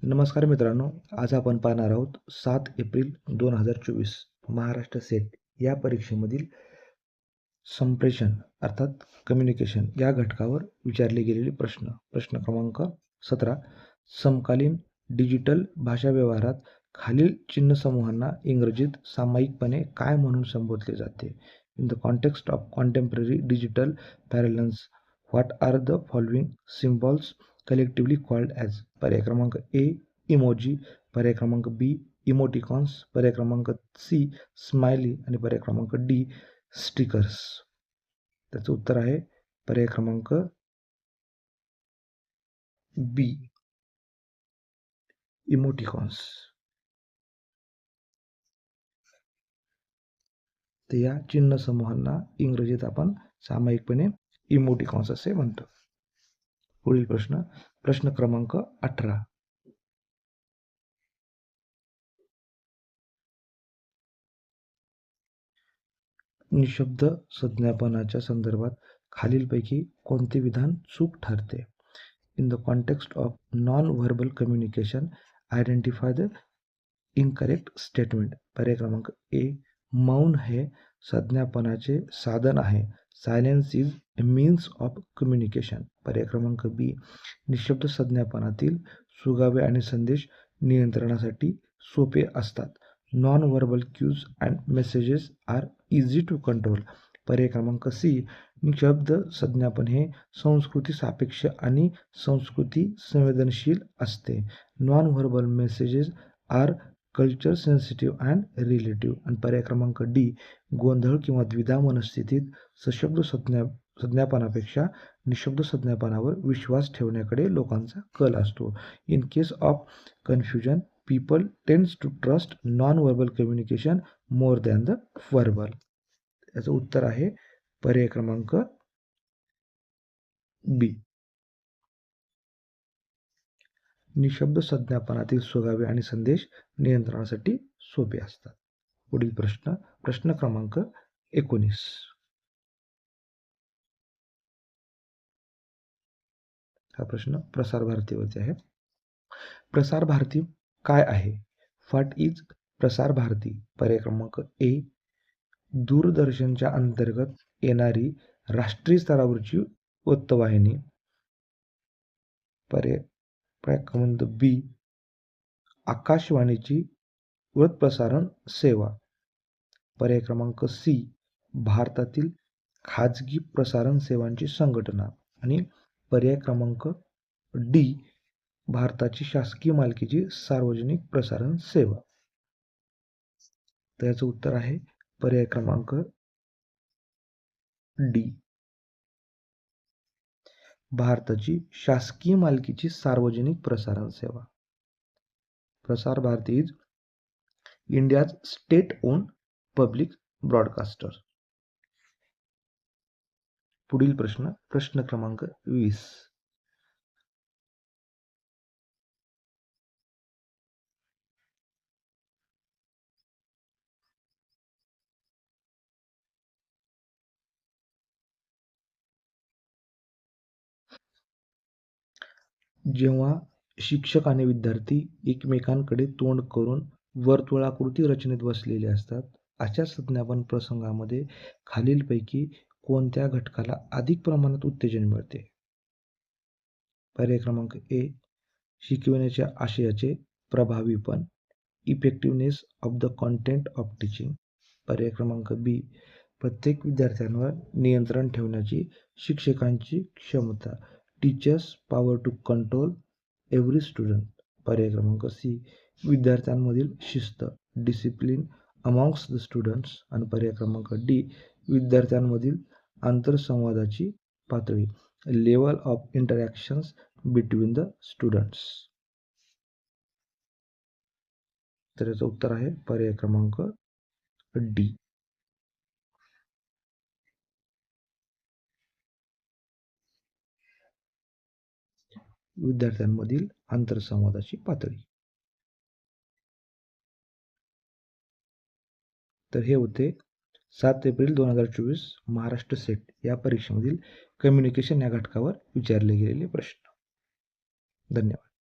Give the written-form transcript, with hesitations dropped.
नमस्कार मित्रांनो, आज आपण पाहणार आहोत 7 एप्रिल 2024 महाराष्ट्र सेट या परीक्षेमधील संप्रेषण अर्थात कम्युनिकेशन या घटकावर विचारले गेलेले प्रश्न. प्रश्न क्रमांक 17. समकालीन डिजिटल भाषाव्यवहारात खालील चिन्हसमूहांना इंग्रजीत सामायिकपणे काय म्हणून संबोधले जाते? In the context of contemporary digital parlance, what are the following symbols collectively called as? पर्याय क्रमांक ए इमोजी, पर्याय क्रमांक बी इमोटिकॉन्स, पर्याय क्रमांक सी स्माइली आणि पर्याय क्रमांक डी स्टिकर्स. त्याचं उत्तर आहे पर्याय क्रमांक बी इमोटिकॉन्स. तर या चिन्ह समूहांना इंग्रजीत आपण सामायिकपणे इमोटिकॉन्स असे म्हणतो. पुढील प्रश्न, प्रश्न क्रमांक 18. निशब्द संज्ञापनाच्या संदर्भात खालीलपैकी कोणते विधान चूक ठरते? In the context of non verbal communication identify the incorrect statement. पर्याय क्रमांक ए मौन हे संज्ञापनाचे साधन आहे. Silence is a means of communication. पर्याय क्रमांक बी निशब्द संज्ञापनातील सुगावे आणि संदेश नियंत्रणासाठी सोपे असतात. Non verbal cues and messages are easy to control. पर्याय क्रमांक सी निशब्द संज्ञापन हे संस्कृती सापेक्ष आणि संस्कृती संवेदनशील असते. Non verbal messages our culture sensitive and relative. आणि पर्याय क्रमांक डी गोंधळ किंवा द्विधा मनस्थितीत सशब्द संज्ञापनापेक्षा निशब्द संज्ञापनावर विश्वास ठेवण्याकडे लोकांचा कल असतो. In case of confusion people tends to trust non-verbal communication more than the verbal. याचं उत्तर आहे पर्याय क्रमांक बी. निशब्द संज्ञापनातील सुगावे आणि संदेश नियंत्रणासाठी सोपे असतात. पुढील प्रश्न, प्रश्न क्रमांक 19. हा प्रश्न प्रसार भारतीवरती आहे. प्रसार भारती काय आहे? What is Prasar Bharati? पर्याय क्रमांक ए दूरदर्शनच्या अंतर्गत येणारी राष्ट्रीय स्तरावरची वृत्तवाहिनी. पर्याय क्रमांक बी आकाशवाणीची वृत्तप्रसारण सेवा. पर्याय क्रमांक सी भारतातील खाजगी प्रसारण सेवांची संघटना. आणि पर्याय क्रमांक डी भारताची शासकीय मालकीची सार्वजनिक प्रसारण सेवा. तर याचं उत्तर आहे पर्याय क्रमांक डी भारताची शासकीय मालकीची सार्वजनिक प्रसारण सेवा. Prasar Bharati is India's state owned public broadcaster. पुढील प्रश्न, प्रश्न क्रमांक 20. जेव्हा शिक्षक आणि विद्यार्थी एकमेकांकडे तोंड करून वर्तुळाकृती रचनेत बसलेले असतात, अशा संज्ञापन प्रसंगामध्ये खालीलपैकी कोणत्या घटकाला अधिक प्रमाणात उत्तेजन मिळते? पर्याय क्रमांक ए शिकविण्याच्या आशयाचे प्रभावीपण, effectiveness of the content of teaching. पर्याय क्रमांक बी प्रत्येक विद्यार्थ्यांवर नियंत्रण ठेवण्याची शिक्षकांची क्षमता, teachers power to control every student. पर्याय क्रमांक सी विद्यार्थ्यांमधील शिस्त, डिसिप्लिन अमॉंग्स द स्टुडंट्स. आणि पर्याय क्रमांक डी विद्यार्थ्यांमधील आंतरसंवादाची पातळी, level of interactions between the students. तर याचं उत्तर आहे पर्याय क्रमांक डी. विद्यार्थ्यांमधील आंतरसंवादाची पातळी. तर हे होते 7 एप्रिल 2024 महाराष्ट्र सेट या परीक्षेमधील कम्युनिकेशन या घटकावर विचारले गेलेले प्रश्न. धन्यवाद.